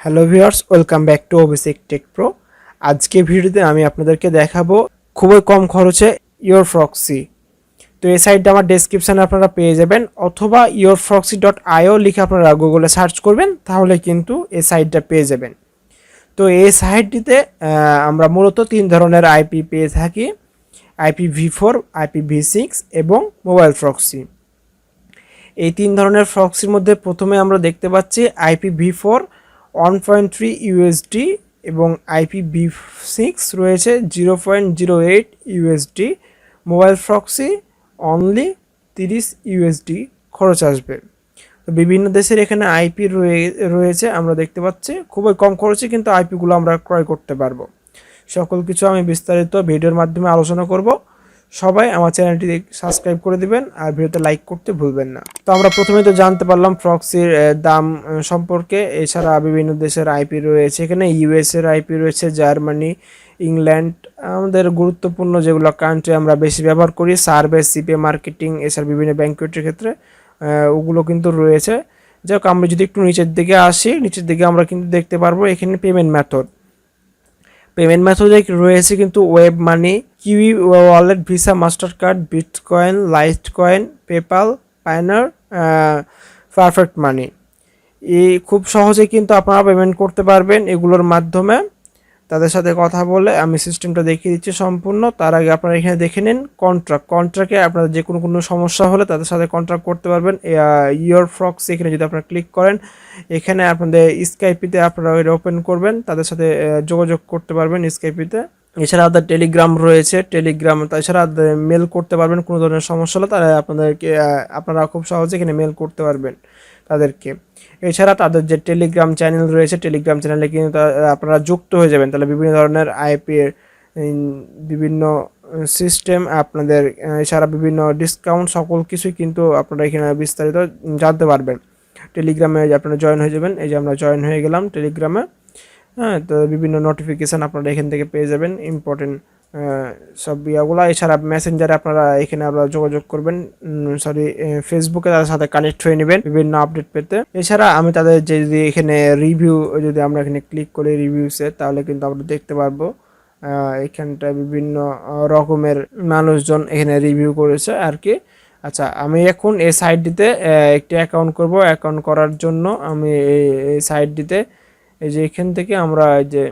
Hello viewers, welcome back to Abhishek take pro. আজকে ভিডিওতে আমি আপনাদেরকে দেখাবো খুবই কম খরচে youproxy। তো এই সাইটটা আমার ডেসক্রিপশানে আপনারা পেয়ে যাবেন, অথবা youproxy.io লিখে আপনারা গুগলে সার্চ করবেন, তাহলে কিন্তু এই সাইটটা পেয়ে যাবেন। তো এই সাইটটিতে আমরা মূলত তিন ধরনের আইপি পেয়ে থাকি: IPv4, IPv6 এবং মোবাইল প্রক্সি। এই তিন ধরনের প্রক্সির মধ্যে প্রথমে আমরা দেখতে পাচ্ছি IPv4 1.3 ইউএসডি এবং IPv6 রয়েছে 0.08 USD. Mobile proxy only 30 USD খরচ আসবে। তো বিভিন্ন দেশের এখানে আইপি রয়েছে, আমরা দেখতে পাচ্ছি খুবই কম খরচে কিন্তু আইপিগুলো আমরা ক্রয় করতে পারবো। সকল কিছু আমি বিস্তারিত ভিডিওর মাধ্যমে আলোচনা করব। সবাই আমার চ্যানেলটি সাবস্ক্রাইব করে দিবেন আর ভিডিওতে লাইক করতে ভুলবেন না। তো আমরা প্রথমে তো জানতে পারলাম প্রক্সির দাম সম্পর্কে। এছাড়া বিভিন্ন দেশের আইপি রয়েছে, এখানে ইউএস এর আইপি রয়েছে, জার্মানি, ইংল্যান্ড, আমাদের গুরুত্বপূর্ণ যেগুলো কান্ট্রি আমরা বেশি ব্যবহার করি, সার্ভে, সিপে, মার্কেটিং, এছাড়া বিভিন্ন ব্যাংকুয়েটের ক্ষেত্রে ওগুলো কিন্তু রয়েছে। যাই হোক, আমরা যদি একটু নিচের দিকে আসি, নিচের দিকে আমরা কিন্তু দেখতে পারবো এখানে পেমেন্ট মেথডে রয়েছে কিন্তু WebMoney, Qiwi wallet, Visa, Mastercard, bitcoin, Litecoin, PayPal, Payeer, Perfect Money. এই খুব সহজে কিন্তু আপনারা পেমেন্ট করতে পারবেন এগুলোর মাধ্যমে। তাদের সাথে কথা বলে আমি সিস্টেমটা দেখিয়ে দিচ্ছি সম্পূর্ণ। তার আগে আপনারা এখানে দেখে নিন কন্ট্রাক্টে আপনাদের যে কোনো সমস্যা হলে তাদের সাথে কন্ট্রাক্ট করতে পারবেন। youproxy এখানে যদি আপনারা ক্লিক করেন, এখানে আপনাদের স্কাইপিতে আপনারা এটা ওপেন করবেন, তাদের সাথে যোগাযোগ করতে পারবেন স্কাইপিতে। এছাড়া আপনার টেলিগ্রাম রয়েছে, টেলিগ্রাম, তাছাড়া মেল করতে পারবেন। কোনো ধরনের সমস্যা হলে তারা আপনারা খুব সহজে এখানে মেল করতে পারবেন তাদেরকে। এছাড়া তাদের যে টেলিগ্রাম চ্যানেল রয়েছে, টেলিগ্রাম চ্যানেলে কিন্তু আপনারা যুক্ত হয়ে যাবেন, তাহলে বিভিন্ন ধরনের আইপির বিভিন্ন সিস্টেম আপনাদের, এছাড়া বিভিন্ন ডিসকাউন্ট, সকল কিছুই কিন্তু আপনারা এখানে বিস্তারিত জানতে পারবেন। টেলিগ্রামে আপনারা জয়েন হয়ে যাবেন। এই যে আমরা জয়েন হয়ে গেলাম টেলিগ্রামে। হ্যাঁ, তো বিভিন্ন নোটিফিকেশান আপনারা এখান থেকে পেয়ে যাবেন, ইম্পর্টেন্ট সব ইয়াগুলো। এছাড়া মেসেঞ্জারে আপনারা এখানে আপনারা যোগাযোগ করবেন, ফেসবুকে তাদের সাথে কানেক্ট হয়ে নেবেন বিভিন্ন আপডেট পেতে। এছাড়া আমি তাদের যে যদি এখানে রিভিউ, যদি আমরা এখানে ক্লিক করি রিভিউসে, তাহলে কিন্তু আমরা দেখতে পারবো এখানটা বিভিন্ন রকমের মানুষজন এখানে রিভিউ করেছে আর কি। আচ্ছা, আমি এখন এই সাইটটিতে একটি অ্যাকাউন্ট করব। অ্যাকাউন্ট করার জন্য আমি এই সাইটটিতে এই যে এখান থেকে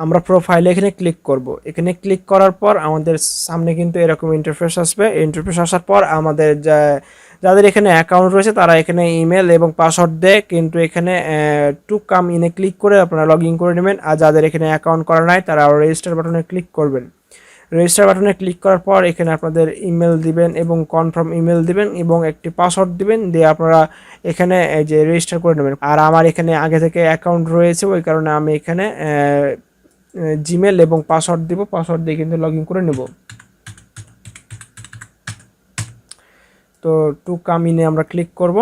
আমরা প্রোফাইলে এখানে ক্লিক করব। এখানে ক্লিক করার পর আমাদের সামনে কিন্তু এরকম ইন্টারফেস আসবে। ইন্টারফেস আসার পর আমাদের যাদের এখানে অ্যাকাউন্ট রয়েছে তারা এখানে ইমেল এবং পাসওয়ার্ড দেয়, কিন্তু এখানে টু কাম ইনে ক্লিক করে আপনারা লগ ইন করে নেবেন। আর যাদের এখানে অ্যাকাউন্ট করা নাই তারা রেজিস্টার বাটনে ক্লিক করবেন। রেজিস্টার বাটনে ক্লিক করার পর এখানে আপনাদের ইমেল দিবেন এবং কনফার্ম ইমেল দিবেন এবং একটি পাসওয়ার্ড দিবেন, দিয়ে আপনারা এখানে এই যে রেজিস্টার করে নেবেন। আর আমার এখানে আগে থেকে অ্যাকাউন্ট রয়েছে, ওই কারণে আমি এখানে জিমেল এবং পাসওয়ার্ড দিব। পাসওয়ার্ড দিয়ে কিন্তু লগ ইন করে নেব। তো টু কাম ইনে আমরা ক্লিক করব,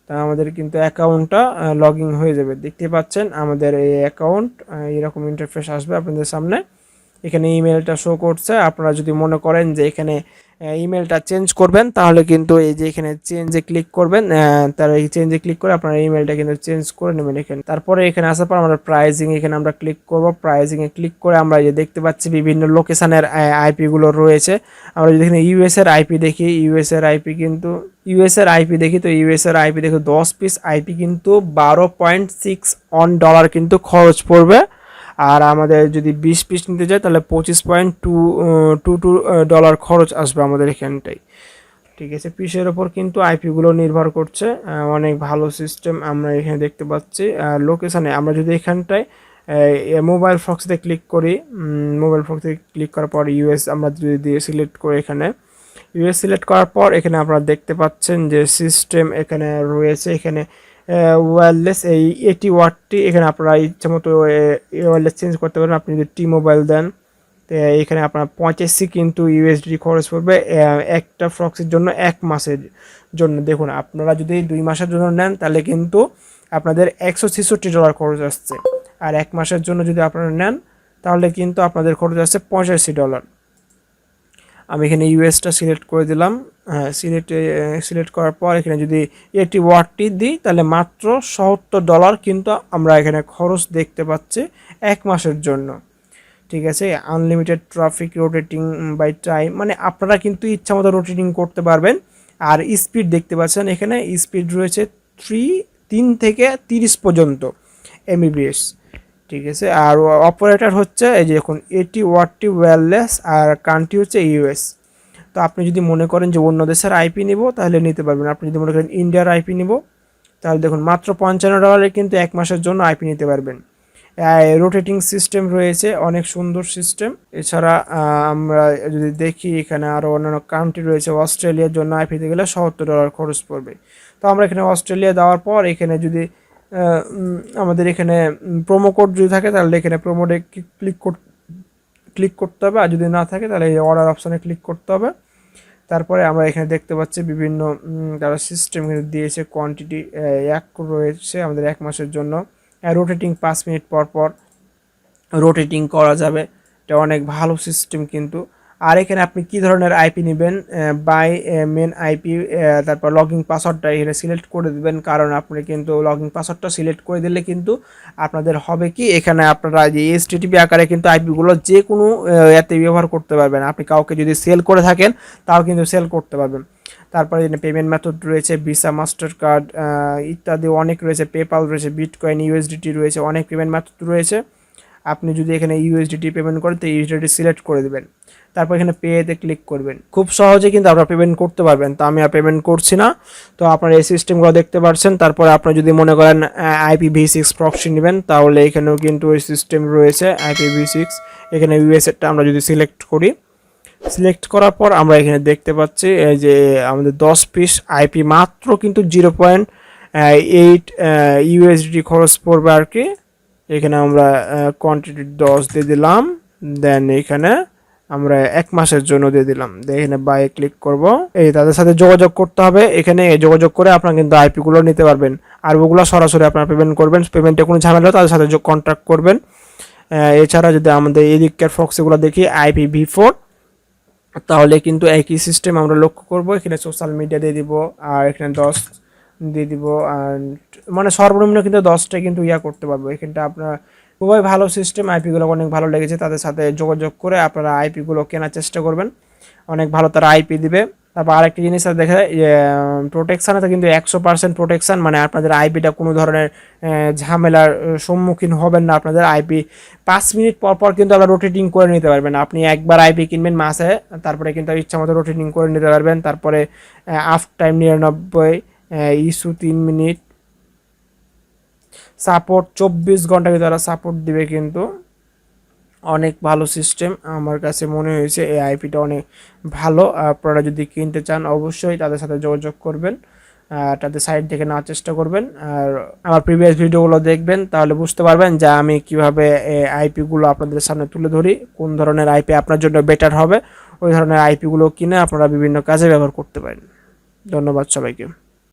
তা আমাদের কিন্তু অ্যাকাউন্টটা লগ ইন হয়ে যাবে। দেখতে পাচ্ছেন আমাদের এই অ্যাকাউন্ট, এরকম ইন্টারফেস আসবে আপনাদের সামনে। এখানে ইমেলটা শো করছে। আপনারা যদি মনে করেন যে এখানে ইমেলটা চেঞ্জ করবেন, তাহলে কিন্তু এই যে এখানে চেঞ্জে ক্লিক করবেন, তার এই চেঞ্জে ক্লিক করে আপনারা ইমেলটা কিন্তু চেঞ্জ করে নেবেন এখানে। তারপরে এখানে আসার পর আমরা প্রাইসিং, এখানে আমরা ক্লিক করব। প্রাইসিংয়ে ক্লিক করে আমরা যে দেখতে পাচ্ছি বিভিন্ন লোকেশনের আইপিগুলো রয়েছে। আমরা যদি এখানে ইউএস এর আইপি দেখি, ইউএস এর আইপি দেখি, তো ইউএস এর আইপি দেখো 10 পিস আইপি কিন্তু $12.6 কিন্তু খরচ পড়বে। আর আমাদের যদি 20 পিস নিতে যাই তাহলে $25.22 খরচ আসবে আমাদের এখানটাই। ঠিক আছে, পিসের ওপর কিন্তু আইপিগুলো নির্ভর করছে। অনেক ভালো সিস্টেম আমরা এখানে দেখতে পাচ্ছি। লোকেশানে আমরা যদি এখানটায় মোবাইল ফক্সতে ক্লিক করি, মোবাইল ফক্সে ক্লিক করার পর ইউএস আমরা যদি সিলেক্ট করি, এখানে ইউএস সিলেক্ট করার পর এখানে আপনারা দেখতে পাচ্ছেন যে সিস্টেম এখানে রয়েছে। এখানে ওয়্যারলেস এই 80 ওয়াটটি এখানে আপনারা ইচ্ছা মতো ওয়্যারলেস চেঞ্জ করতে পারেন। আপনি যদি টি মোবাইল দেন, তো এখানে আপনার 85 কিন্তু ইউএসডি খরচ পড়বে একটা ফ্রক্সির জন্য, 1 মাসের জন্য। দেখুন, আপনারা যদি 2 মাসের জন্য নেন তাহলে কিন্তু আপনাদের $166 খরচ আসছে। আর 1 মাসের জন্য যদি আপনারা নেন তাহলে কিন্তু আপনাদের খরচ আসছে $85। আমি এখানে ইউএসটা সিলেক্ট করে দিলাম। সিলেক্ট করার পর এখানে যদি 80 ওয়াটটি দিই তাহলে মাত্র $70 কিন্তু আমরা এখানে খরচ দেখতে পাচ্ছি 1 মাসের জন্য। ঠিক আছে, unlimited traffic rotating by time, মানে আপনারা কিন্তু ইচ্ছা মতো রোটেটিং করতে পারবেন। আর স্পিড দেখতে পাচ্ছেন এখানে স্পিড রয়েছে 3 থেকে 30 পর্যন্ত এমবিবিএস। ঠিক আছে, আর অপারেটর হচ্ছে এই যে দেখুন 80 ওয়াটটি ওয়্যারলেস, আর কান্ট্রি হচ্ছে ইউএস। তো আপনি যদি মনে করেন যে অন্য দেশের আইপি নিব তাহলে নিতে পারবেন। আপনি যদি মনে করেন ইন্ডিয়ার আইপি নিব তাহলে দেখুন মাত্র $55 কিন্তু 1 মাসের জন্য আইপি নিতে পারবেন। রোটেটিং সিস্টেম রয়েছে, অনেক সুন্দর সিস্টেম। এছাড়া আমরা যদি দেখি এখানে আরও অন্যান্য কান্ট্রি রয়েছে। অস্ট্রেলিয়ার জন্য আইপি দিতে গেলে $70 খরচ পড়বে। তো আমরা এখানে অস্ট্রেলিয়া দেওয়ার পর এখানে যদি আমাদের এখানে প্রোমো কোড যদি থাকে তাহলে এখানে প্রোমোডে ক্লিক করতে হবে, আর যদি না থাকে তাহলে এই অর্ডার অপশানে ক্লিক করতে হবে। তারপরে আমরা এখানে দেখতে পাচ্ছি বিভিন্ন তারা সিস্টেম দিয়েছে, কোয়ান্টিটি এক রয়েছে আমাদের 1 মাসের জন্য। রোটেটিং 5 মিনিট পর পর রোটেটিং করা যাবে, এটা অনেক ভালো সিস্টেম কিন্তু। আর এখানে আপনি কি ধরনের আইপি নেবেন, বাই মেন আইপি, তারপর লগইন পাসওয়ার্ডটা এখানে সিলেক্ট করে দেবেন, কারণ আপনি কিন্তু লগইন পাসওয়ার্ডটা সিলেক্ট করে দিলে কিন্তু আপনাদের হবে কি এখানে আপনারা যে এসটিটিপি আকারে কিন্তু আইপিগুলো যে কোনো এতে ব্যবহার করতে পারবেন। আপনি কাউকে যদি সেল করে থাকেন তাও কিন্তু সেল করতে পারবেন। তারপরে এখানে পেমেন্ট মেথড রয়েছে, ভিসা, মাস্টার কার্ড ইত্যাদি অনেক রয়েছে, পেপাল রয়েছে, বিটকয়েন, ইউএসডিটি রয়েছে, অনেক পেমেন্ট মেথড রয়েছে। আপনি যদি এখানে ইউএসডিটি পেমেন্ট করেন তো ইউএসডিটি সিলেক্ট করে দেবেন, তারপর এখানে পেতে ক্লিক করবেন। খুব সহজে কিন্তু আপনারা পেমেন্ট করতে পারবেন। তো আমি আর পেমেন্ট করছি না। তো আপনারা এই সিস্টেমগুলো দেখতে পাচ্ছেন। তারপরে আপনারা যদি মনে করেন IPv6 প্রক্সি নেবেন তাহলে এখানেও কিন্তু ওই সিস্টেম রয়েছে IPv6। এখানে ইউএসএরটা আমরা যদি সিলেক্ট করি, সিলেক্ট করার পর আমরা এখানে দেখতে পাচ্ছি যে আমাদের 10 পিস আইপি মাত্র কিন্তু 0.8 ইউএসডি খরচ পড়বে আর কি। এখানে আমরা কোয়ান্টিটি 10 দিয়ে দিলাম, দেন এখানে আমরা 1 মাসের জন্য দিয়ে দিলাম। এখানে বাই ক্লিক করব। এই তাদের সাথে যোগাযোগ করতে হবে, এখানে যোগাযোগ করে আপনারা কিন্তু আইপিগুলো নিতে পারবেন। আর ওগুলো সরাসরি আপনারা পেমেন্ট করবেন, পেমেন্টে কোনো ঝামেলা তাদের সাথে কন্ট্যাক্ট করবেন। এছাড়া যদি আমাদের এদিককার ফক্সিগুলো দেখি IPv4, তাহলে কিন্তু একই সিস্টেম আমরা লক্ষ্য করব। এখানে সোশ্যাল মিডিয়া দিয়ে দিব, আর এখানে 10 দিয়ে দিব, আর মানে সর্বনিম্ন কিন্তু 10টা কিন্তু করতে পারবো। এখানটা আপনার খুবই ভালো সিস্টেম, আইপিগুলো অনেক ভালো লেগেছে। তাদের সাথে যোগাযোগ করে আপনারা আইপিগুলো কেনার চেষ্টা করবেন, অনেক ভালো তারা আইপি দিবে। তারপর আরেকটি জিনিস দেখা যায় প্রোটেকশানে তো কিন্তু 100% প্রোটেকশান, মানে আপনাদের আইপিটা কোনো ধরনের ঝামেলার সম্মুখীন হবেন না। আপনাদের আইপি 5 মিনিট পর পর কিন্তু আপনারা রোটেটিং করে নিতে পারবেন। আপনি একবার আইপি কিনবেন মাসে, তারপরে কিন্তু ইচ্ছা মতো রোটেটিং করে নিতে পারবেন। তারপরে আফ টাইম 99, ইস্যু 3 মিনিট, সাপোর্ট 24 ঘন্টা কিন্তু তারা সাপোর্ট দিবে। কিন্তু অনেক ভালো সিস্টেম আমার কাছে মনে হয়েছে, এই আইপিটা অনেক ভালো। আপনারা যদি কিনতে চান অবশ্যই তাদের সাথে যোগাযোগ করবেন, তাদের সাইট দেখে নেওয়ার চেষ্টা করবেন। আর আমার প্রিভিয়াস ভিডিওগুলো দেখবেন, তাহলে বুঝতে পারবেন যে আমি কিভাবে আইপিগুলো আপনাদের সামনে তুলে ধরি, কোন ধরনের আইপি আপনার জন্য বেটার হবে। ওই ধরনের আইপিগুলো কিনে আপনারা বিভিন্ন কাজে ব্যবহার করতে পারেন। ধন্যবাদ সবাইকে।